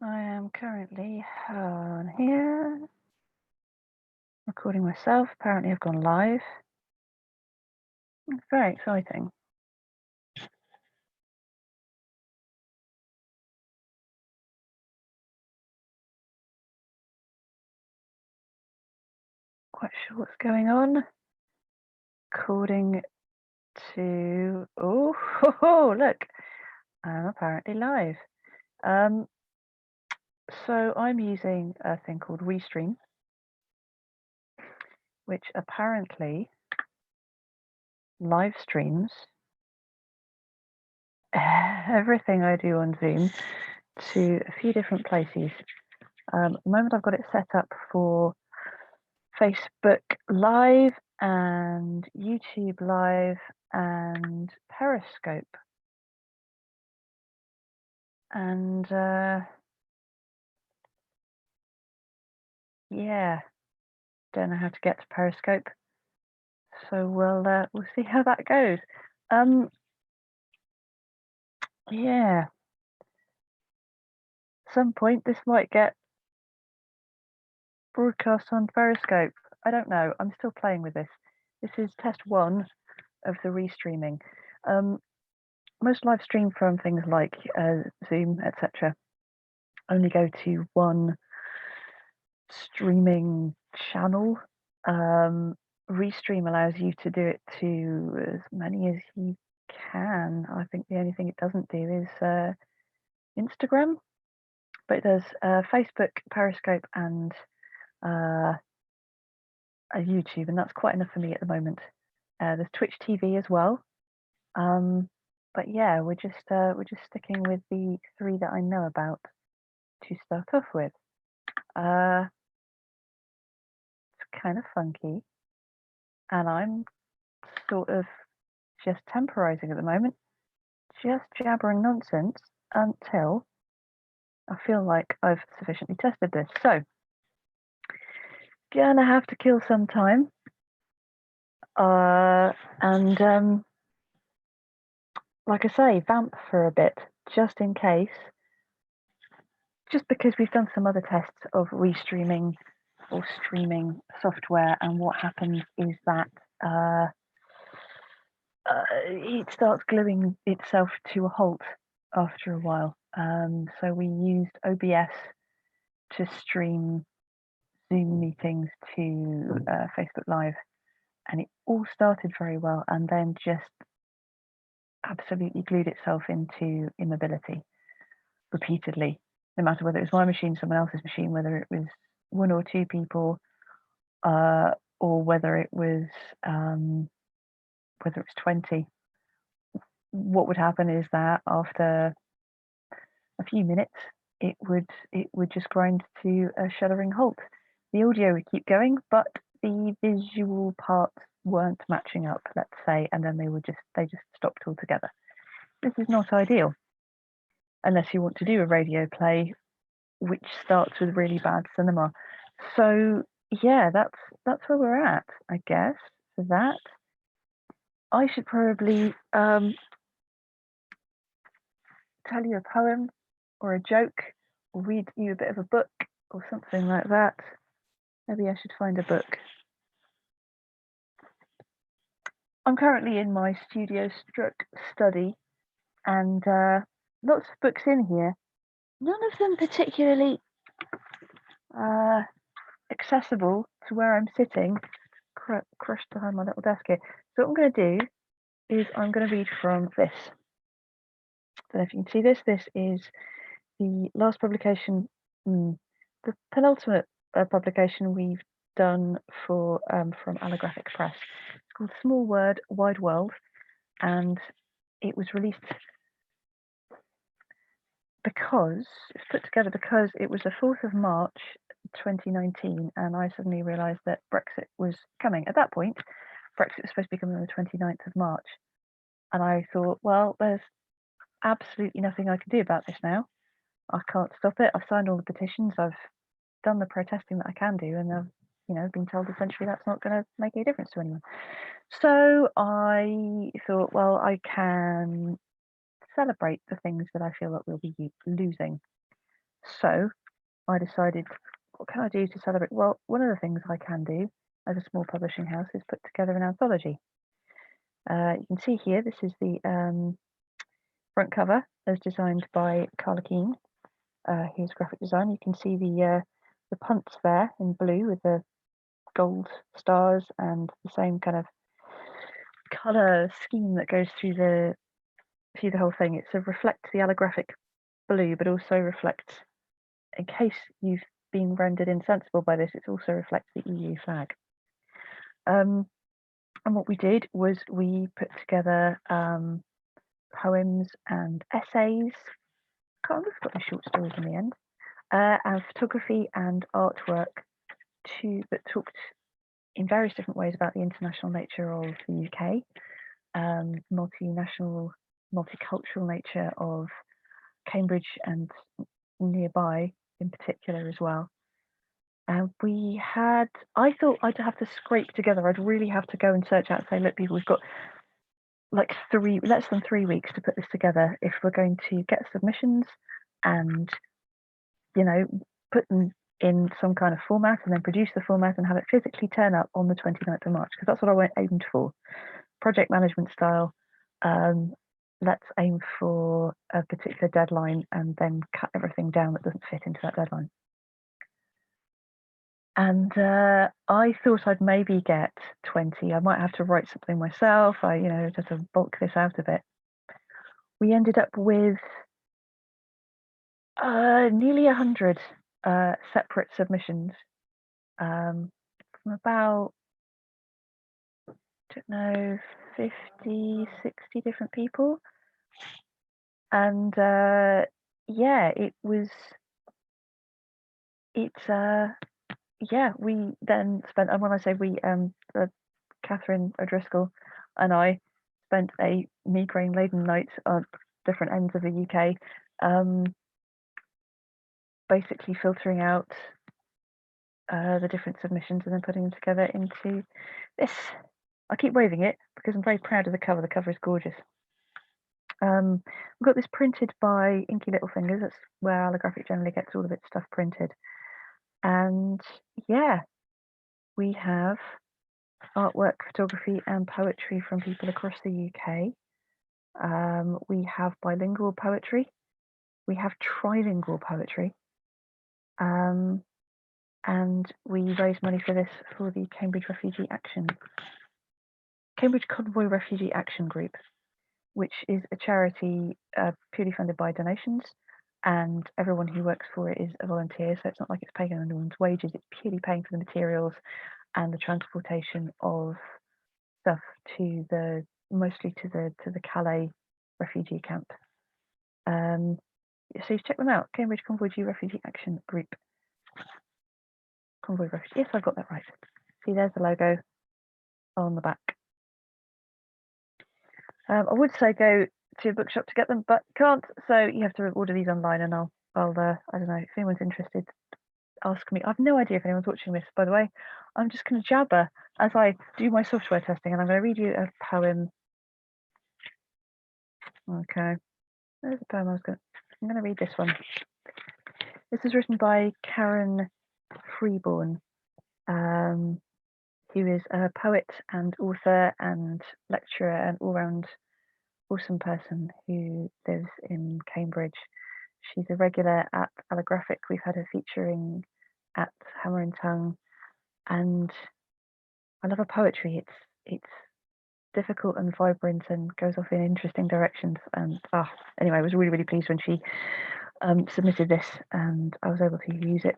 I am currently on here, recording myself. Apparently I've gone live. It's very exciting. Quite sure what's going on. According to, oh, look, I'm apparently live. So I'm using a thing called Restream, which apparently live streams everything I do on Zoom to a few different places. At the moment I've got it set up for Facebook Live and YouTube Live and Periscope. And yeah, don't know how to get to Periscope, so we'll see how that goes. Yeah, at some point this might get broadcast on Periscope. I don't know. I'm still playing with this. This is test 1 of the restreaming. Most live stream from things like Zoom, etc., only go to one streaming channel. Restream allows you to do it to as many as you can. I think the only thing it doesn't do is Instagram, but it does Facebook, Periscope, and YouTube, and that's quite enough for me at the moment. There's Twitch TV as well, but yeah, we're just sticking with the 3 that I know about to start off with. It's kind of funky, and I'm sort of just temporizing at the moment, just jabbering nonsense until I feel like I've sufficiently tested this. So, gonna have to kill some time, and like I say, vamp for a bit, just in case, just because we've done some other tests of restreaming or streaming software, and what happens is that it starts gluing itself to a halt after a while. So we used OBS to stream Zoom meetings to Facebook Live, and it all started very well, and then just absolutely glued itself into immobility repeatedly, no matter whether it was my machine, someone else's machine, whether it was 1 or 2 people, or whether it was 20. What would happen is that after a few minutes, it would just grind to a shuddering halt. The audio would keep going, but the visual parts weren't matching up, let's say, and then they just stopped altogether. This is not ideal, unless you want to do a radio play, which starts with really bad cinema. So yeah, that's where we're at, I guess. For that, I should probably tell you a poem or a joke, or read you a bit of a book or something like that. Maybe I should find a book. I'm currently in my studio stroke study, and lots of books in here. None of them particularly accessible to where I'm sitting, crushed behind my little desk here. So what I'm going to do is I'm going to read from this. I don't know if you can see this. This is the last publication, the penultimate publication we've done for from Allographic Press. It's called Small Word, Wide World, and it was released because it's put together because it was the 4th of March 2019, and I suddenly realised that Brexit was coming. At that point, Brexit was supposed to be coming on the 29th of March, and I thought, well, there's absolutely nothing I can do about this now. I can't stop it. I've signed all the petitions. I've done the protesting that I can do, and I've been told essentially that's not going to make any difference to anyone. So I thought, well, I can celebrate the things that I feel that we'll be losing. So I decided, what can I do to celebrate? Well, one of the things I can do as a small publishing house is put together an anthology. You can see here, this is the front cover as designed by Carla Keane, who's graphic design. You can see the punts there in blue with the gold stars and the same kind of color scheme that goes through the whole thing. It sort of reflects the allographic blue, but also reflects, in case you've been rendered insensible by this, it also reflects the EU flag. And what we did was we put together poems and essays. I can't remember if we got the short stories in the end, and photography and artwork that talked in various different ways about the international nature of the UK, multinational, multicultural nature of Cambridge and nearby in particular as well. I thought I'd have to scrape together, I'd really have to go and search out and say, look, people, we've got like less than 3 weeks to put this together if we're going to get submissions and, you know, put them in some kind of format and then produce the format and have it physically turn up on the 29th of March, because that's what I aimed for. Project management style, let's aim for a particular deadline and then cut everything down that doesn't fit into that deadline. And I thought I'd maybe get 20. I might have to write something myself. Just to bulk this out a bit. We ended up with nearly 100 separate submissions from about, I don't know, 50, 60 different people. And yeah, we then spent, and when I say we, Catherine O'Driscoll and I spent a migraine-laden night on different ends of the UK, basically filtering out the different submissions and then putting them together into this. I keep waving it because I'm very proud of the cover. The cover is gorgeous. We've got this printed by Inky Little Fingers. That's where Allographic generally gets all of its stuff printed. And yeah, we have artwork, photography and poetry from people across the UK. We have bilingual poetry. We have trilingual poetry. And we raise money for this for the Cambridge Convoy Refugee Action Group, which is a charity purely funded by donations, and everyone who works for it is a volunteer, so it's not like it's paying anyone's wages, it's purely paying for the materials and the transportation of stuff mostly to the Calais refugee camp. So you check them out, Cambridge Convoy Refugee Action Group. Convoy Refugee, yes, I've got that right. See, there's the logo on the back. I would say go to a bookshop to get them, but can't, so you have to order these online, and I'll I don't know, if anyone's interested, ask me. I've no idea if anyone's watching this, by the way. I'm just going to jabber as I do my software testing, and I'm going to read you a poem. Okay, there's a poem I'm going to read this one. This is written by Karen Freeborn, who is a poet and author and lecturer and all-round awesome person who lives in Cambridge. She's a regular at Allographic. We've had her featuring at Hammer and Tongue, and I love her poetry. It's difficult and vibrant and goes off in interesting directions. And anyway, I was really, really pleased when she submitted this and I was able to use it.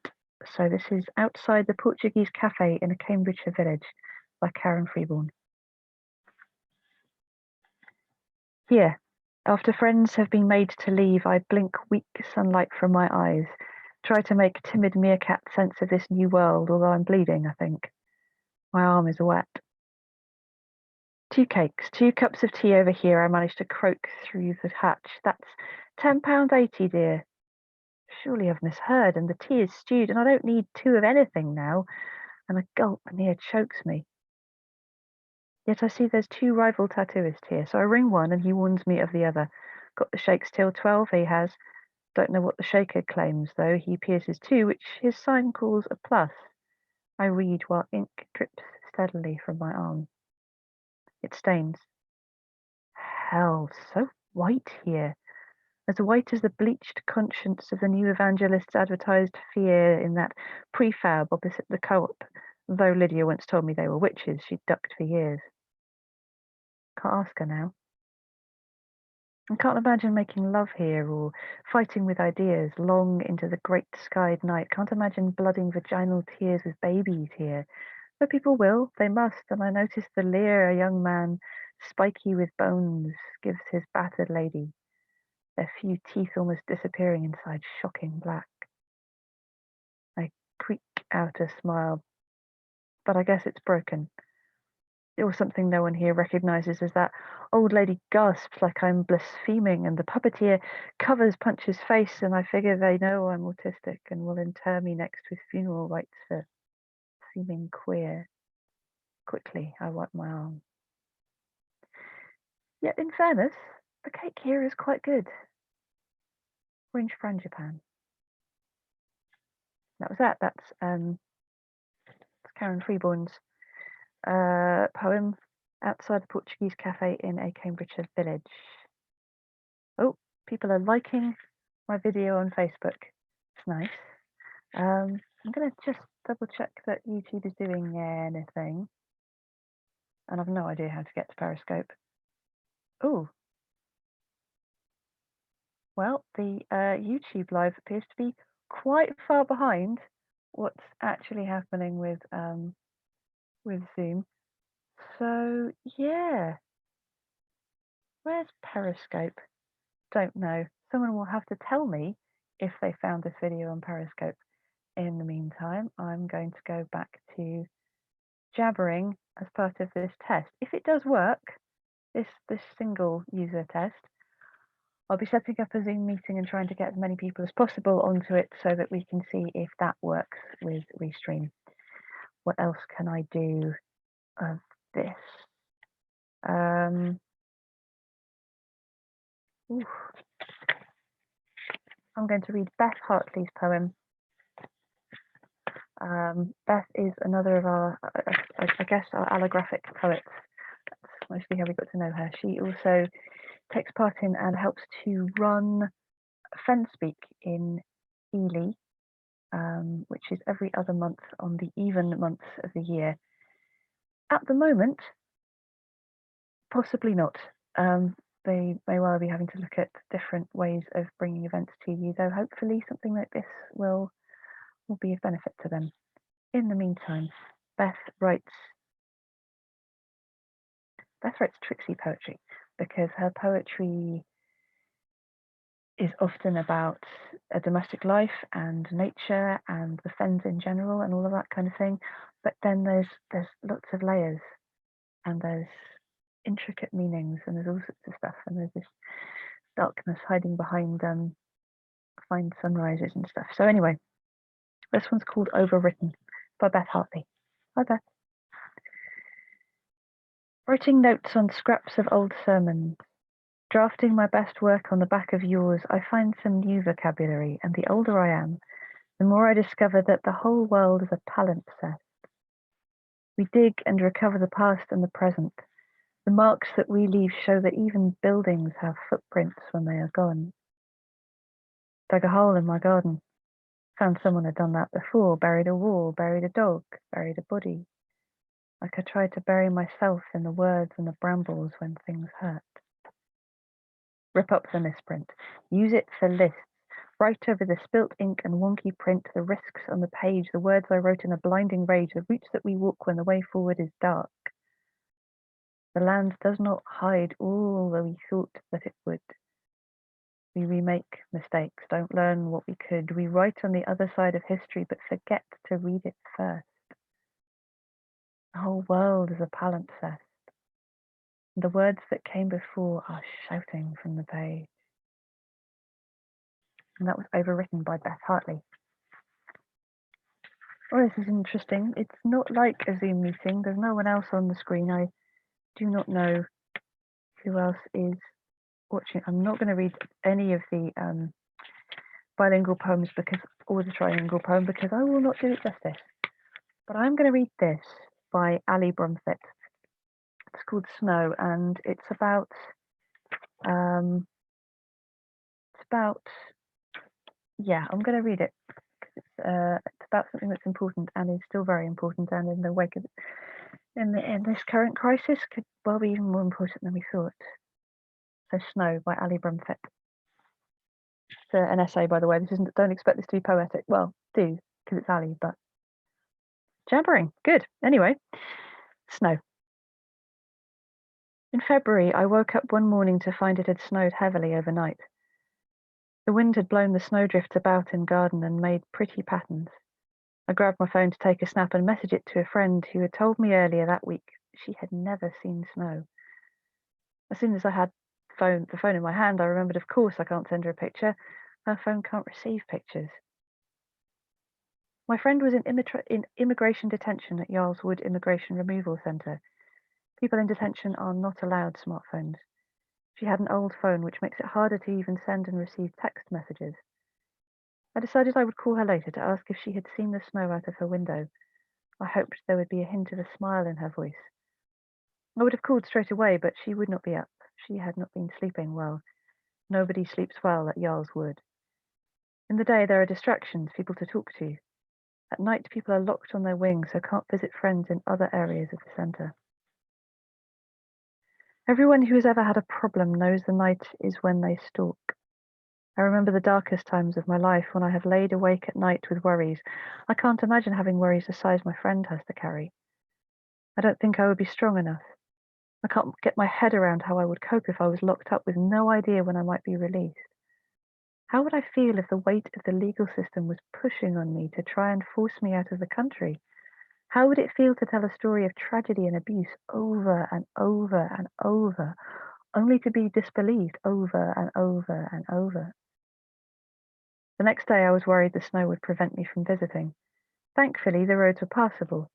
So this is Outside the Portuguese Cafe in a Cambridgeshire Village by Karen Freeborn. Here, after friends have been made to leave, I blink weak sunlight from my eyes, try to make timid meerkat sense of this new world, although I'm bleeding, I think. My arm is wet. 2 cakes, 2 cups of tea over here, I managed to croak through the hatch. That's £10.80, dear. Surely I've misheard, and the tea is stewed, and I don't need 2 of anything now, and a gulp near chokes me. Yet I see there's 2 rival tattooists here, so I ring one, and he warns me of the other. Got the shakes till 12, he has. Don't know what the shaker claims, though. He pierces 2, which his sign calls a plus. I read while ink drips steadily from my arm. It stains. Hell, so white here. As white as the bleached conscience of the new evangelist's advertised fear in that prefab opposite the co-op. Though Lydia once told me they were witches, she'd ducked for years. Can't ask her now. I can't imagine making love here or fighting with ideas long into the great skied night. Can't imagine blooding vaginal tears with babies here. But people will, they must, and I notice the leer a young man, spiky with bones, gives his battered lady, their few teeth almost disappearing inside shocking black. I creak out a smile, but I guess it's broken. Or something no one here recognizes as that old lady gasps like I'm blaspheming, and the puppeteer covers Punch's face, and I figure they know I'm autistic and will inter me next with funeral rites for seeming queer. Quickly, I wipe my arm. Yet, in fairness, the cake here is quite good. Orange frangipane. That was that. That's Karen Freeborn's poem, Outside the Portuguese Cafe in a Cambridgeshire Village. Oh, people are liking my video on Facebook. It's nice. I'm going to just double check that YouTube is doing anything. And I've no idea how to get to Periscope. Oh. Well, the YouTube live appears to be quite far behind what's actually happening with Zoom. So yeah, where's Periscope? Don't know. Someone will have to tell me if they found this video on Periscope. In the meantime, I'm going to go back to jabbering as part of this test. If it does work, this single user test, I'll be setting up a Zoom meeting and trying to get as many people as possible onto it so that we can see if that works with Restream. What else can I do of this? I'm going to read Beth Hartley's poem. Beth is another of our, I guess, our allographic poets. That's mostly how we got to know her. She also takes part in and helps to run FenSpeak in Ely, which is every other month on the even months of the year. At the moment, possibly not. They may well be having to look at different ways of bringing events to you, though hopefully something like this will be of benefit to them. In the meantime, Beth writes tricksy poetry because her poetry is often about a domestic life and nature and the fens in general and all of that kind of thing. But then there's lots of layers and there's intricate meanings and there's all sorts of stuff, and there's this darkness hiding behind fine sunrises and stuff. So anyway, this one's called Overwritten by Beth Hartley. Hi Beth. Writing notes on scraps of old sermons. Drafting my best work on the back of yours, I find some new vocabulary, and the older I am, the more I discover that the whole world is a palimpsest. We dig and recover the past and the present. The marks that we leave show that even buildings have footprints when they are gone. Dug a hole in my garden. Found someone had done that before, buried a wall, buried a dog, buried a body. Like I tried to bury myself in the words and the brambles when things hurt. Rip up the misprint. Use it for lists. Write over the spilt ink and wonky print, the risks on the page, the words I wrote in a blinding rage, the routes that we walk when the way forward is dark. The land does not hide all that we thought that it would. We remake mistakes, don't learn what we could. We write on the other side of history, but forget to read it first. The whole world is a palimpsest. The words that came before are shouting from the page. And that was overwritten by Beth Hartley. Oh, this is interesting. It's not like a Zoom meeting. There's no one else on the screen. I do not know who else is watching. I'm not going to read any of the bilingual poems or the trilingual poem because I will not do it justice. But I'm going to read this by Ali Brumfitt. It's called Snow, and it's about um, I'm going to read it. It's about something that's important and is still very important, and in the wake of in this current crisis could well be even more important than we thought. So Snow by Ali Brumfitt. It's an essay, by the way. Don't expect this to be poetic. Well, do, because it's Ali, but jabbering. Good. Anyway, Snow. In February, I woke up one morning to find it had snowed heavily overnight. The wind had blown the snowdrifts about in garden and made pretty patterns. I grabbed my phone to take a snap and message it to a friend who had told me earlier that week she had never seen snow. As soon as I had the phone in my hand, I remembered, of course, I can't send her a picture. Her phone can't receive pictures. My friend was in immigration detention at Yarl's Wood Immigration Removal Centre. People in detention are not allowed smartphones. She had an old phone, which makes it harder to even send and receive text messages. I decided I would call her later to ask if she had seen the snow out of her window. I hoped there would be a hint of a smile in her voice. I would have called straight away, but she would not be up. She had not been sleeping well. Nobody sleeps well at Yarl's Wood. In the day, there are distractions, people to talk to. At night, people are locked on their wings, so can't visit friends in other areas of the centre. Everyone who has ever had a problem knows the night is when they stalk. I remember the darkest times of my life when I have laid awake at night with worries. I can't imagine having worries the size my friend has to carry. I don't think I would be strong enough. I can't get my head around how I would cope if I was locked up with no idea when I might be released. How would I feel if the weight of the legal system was pushing on me to try and force me out of the country? How would it feel to tell a story of tragedy and abuse over and over and over, only to be disbelieved over and over and over? The next day I was worried the snow would prevent me from visiting. Thankfully, the roads were passable.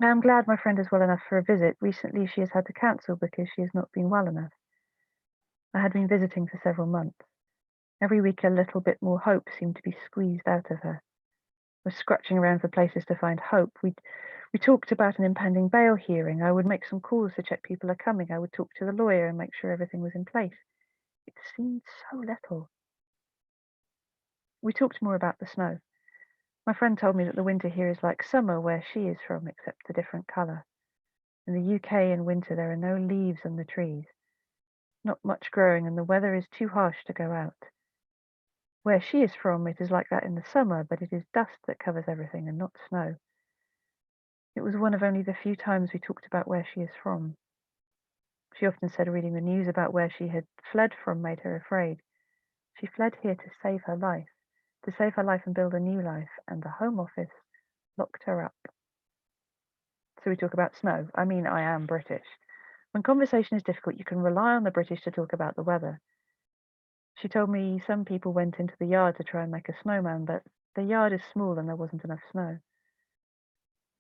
I am glad my friend is well enough for a visit. Recently, she has had to cancel because she has not been well enough. I had been visiting for several months. Every week a little bit more hope seemed to be squeezed out of her. I was scratching around for places to find hope. We talked about an impending bail hearing. I would make some calls to check people are coming. I would talk to the lawyer and make sure everything was in place. It seemed so little. We talked more about the snow. My friend told me that the winter here is like summer where she is from, except a different colour. In the UK in winter there are no leaves on the trees. Not much growing and the weather is too harsh to go out. Where she is from, it is like that in the summer, but it is dust that covers everything and not snow. It was one of only the few times we talked about where she is from. She often said reading the news about where she had fled from made her afraid. She fled here to save her life and build a new life, and the Home Office locked her up. So we talk about snow. I mean, I am British. When conversation is difficult, you can rely on the British to talk about the weather. She told me some people went into the yard to try and make a snowman, but the yard is small and there wasn't enough snow.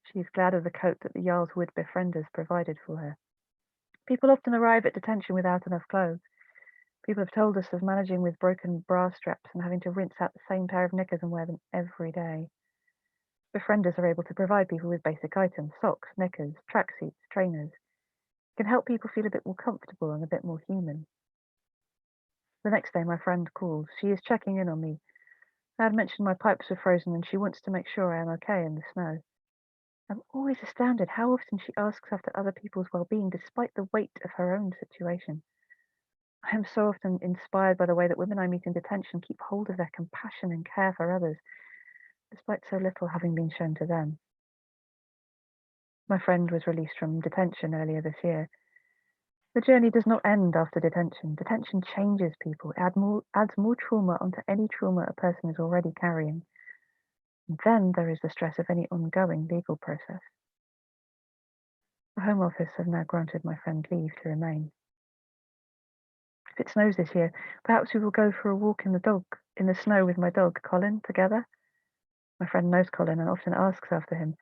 She is glad of the coat that the Yarl's Wood befrienders provided for her. People often arrive at detention without enough clothes. People have told us of managing with broken bra straps and having to rinse out the same pair of knickers and wear them every day. Befrienders are able to provide people with basic items, socks, knickers, tracksuits, trainers. It can help people feel a bit more comfortable and a bit more human. The next day, my friend calls. She is checking in on me. I had mentioned my pipes were frozen and she wants to make sure I am okay in the snow. I'm always astounded how often she asks after other people's well-being despite the weight of her own situation. I am so often inspired by the way that women I meet in detention keep hold of their compassion and care for others, despite so little having been shown to them. My friend was released from detention earlier this year. The journey does not end after detention. Detention changes people, adds more trauma onto any trauma a person is already carrying. And then there is the stress of any ongoing legal process. The Home Office have now granted my friend leave to remain. If it snows this year, perhaps we will go for a walk in the snow with my dog, Colin, together. My friend knows Colin and often asks after him.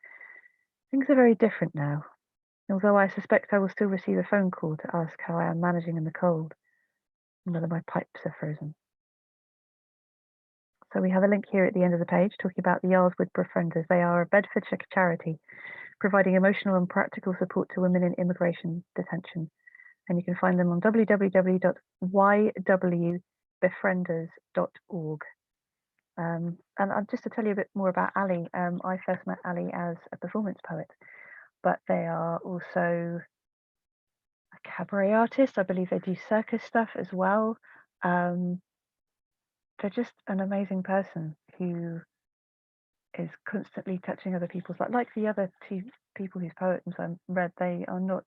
Things are very different now, although I suspect I will still receive a phone call to ask how I am managing in the cold and whether my pipes are frozen. So we have a link here at the end of the page talking about the Yarlswood Befrienders. They are a Bedfordshire charity providing emotional and practical support to women in immigration detention. And you can find them on www.ywbefrienders.org. And just to tell you a bit more about Ali, I first met Ali as a performance poet, but they are also a cabaret artist. I believe they do circus stuff as well. They're just an amazing person who is constantly touching other people's like the other two people whose poems I read. They are not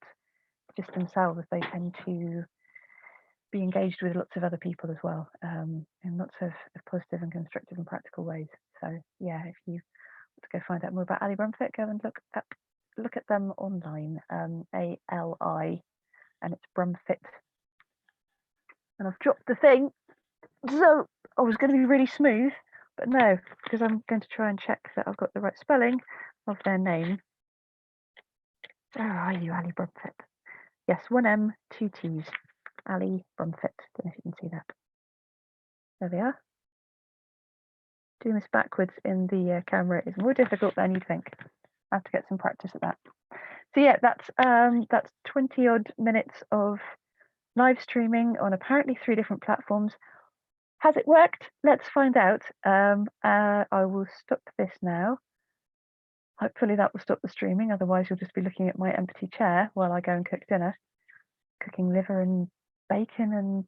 just themselves. They tend to be engaged with lots of other people as well, in lots of positive and constructive and practical ways. So yeah, if you want to go find out more about Ali Brumfitt, go and look at them online. ALI, and it's Brumfitt. And I've dropped the thing, so I was going to be really smooth, but no, because I'm going to try and check that I've got the right spelling of their name. Where are you, Ali Brumfitt? Yes, 1 M, 2 T's. Ali Brumfitt. Don't know if you can see that. There they are. Doing this backwards in the camera is more difficult than you think. I have to get some practice at that. So yeah, that's 20 odd minutes of live streaming on apparently 3 different platforms. Has it worked? Let's find out. I will stop this now. Hopefully that will stop the streaming. Otherwise, you'll just be looking at my empty chair while I go and cook dinner. Cooking liver and bacon and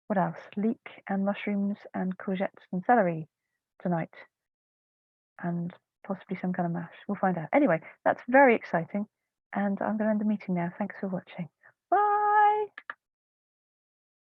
what else? Leek and mushrooms and courgettes and celery tonight. And possibly some kind of mash. We'll find out. Anyway, that's very exciting. And I'm going to end the meeting now. Thanks for watching.